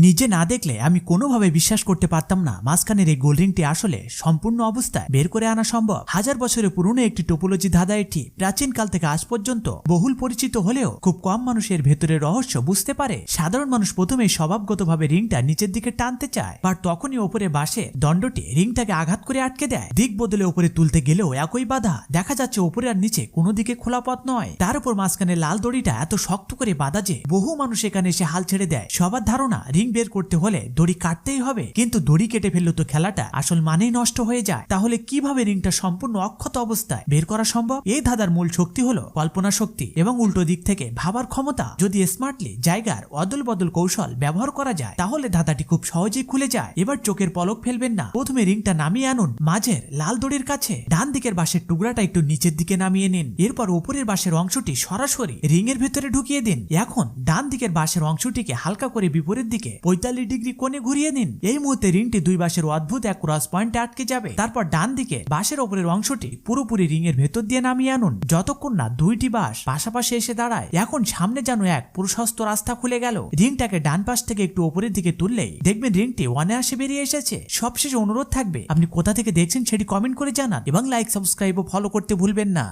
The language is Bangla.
নিজে না দেখলে আমি কোনোভাবে বিশ্বাস করতে পারতাম না মাঝখানের এই গোল্ড রিংটি আসলে সম্পূর্ণ অবস্থায় বের করে আনা সম্ভব। হাজার বছরের পুরনো একটি টোপোলজি ধাঁধা এটি প্রাচীনকাল থেকে আজ পর্যন্ত বহুল পরিচিত হলেও খুব কম মানুষের ভেতরের রহস্য বুঝতে পারে। সাধারণ মানুষ প্রথমেই স্বভাবগতভাবে রিংটা নিচের দিকে টানতে চায়, বাট তখনই ওপরে বাসে দণ্ডটি রিংটাকে আঘাত করে আটকে দেয়। দিক বদলে ওপরে তুলতে গেলেও একই বাধা। দেখা যাচ্ছে ওপরে আর নিচে কোনো দিকে খোলা পথ নয়, তার উপর মাঝখানে লাল দড়িটা এত শক্ত করে বাঁধা যে বহু মানুষ এখানে এসে হাল ছেড়ে দেয়। সবার ধারণা রিং বের করতে হলে দড়ি কাটতেই হবে, কিন্তু দড়ি কেটে ফেললে তো খেলাটা আসল মানেই নষ্ট হয়ে যায়। তাহলে কিভাবে রিংটা সম্পূর্ণ অক্ষত অবস্থায় বের করা সম্ভব? এই ধাঁধার মূল শক্তি হলো কল্পনা শক্তি এবং উল্টো দিক থেকে ভাবার ক্ষমতা। যদি স্মার্টলি জায়গার অদল বদল কৌশল ব্যবহার করা যায় তাহলে ধাঁধাটি খুব সহজেই খুলে যায়। এবার চোখের পলক ফেলবেন না। প্রথমে রিংটা নামিয়ে আনুন মাঝের লাল দড়ির কাছে। ডান দিকের বাঁশের টুকরাটা একটু নিচের দিকে নামিয়ে নিন। এরপর উপরের বাঁশের অংশটি সরাসরি রিং এর ভেতরে ঢুকিয়ে দিন। এখন ডান দিকের বাঁশের অংশটিকে হালকা করে বিপরীত দিকে 45 ডিগ্রি কোণে ঘুরিয়ে নিন। এই মুহূর্তে রিংটি দুই বাঁশের অদ্ভুত এক ক্রস পয়েন্টে আটকে যাবে। তারপর ডান দিকে বাঁশের উপরের অংশটি পুরোপুরি রিং এর ভেতর দিয়ে নামিয়ে আনুন যতক্ষণ না দুইটি বাঁশ পাশাপাশি এসে দাঁড়ায়। এখন সামনে যেন এক প্রশস্ত রাস্তা খুলে গেল। রিংটাকে ডান পাশ থেকে একটু উপরের দিকে তুললেই দেখবেন রিংটি অনায়াসে বেরিয়ে এসেছে। সবশেষে অনুরোধ থাকবে আপনি কোথা থেকে দেখছেন সেটি কমেন্ট করে জানান এবং লাইক, সাবস্ক্রাইব ও ফলো করতে ভুলবেন না।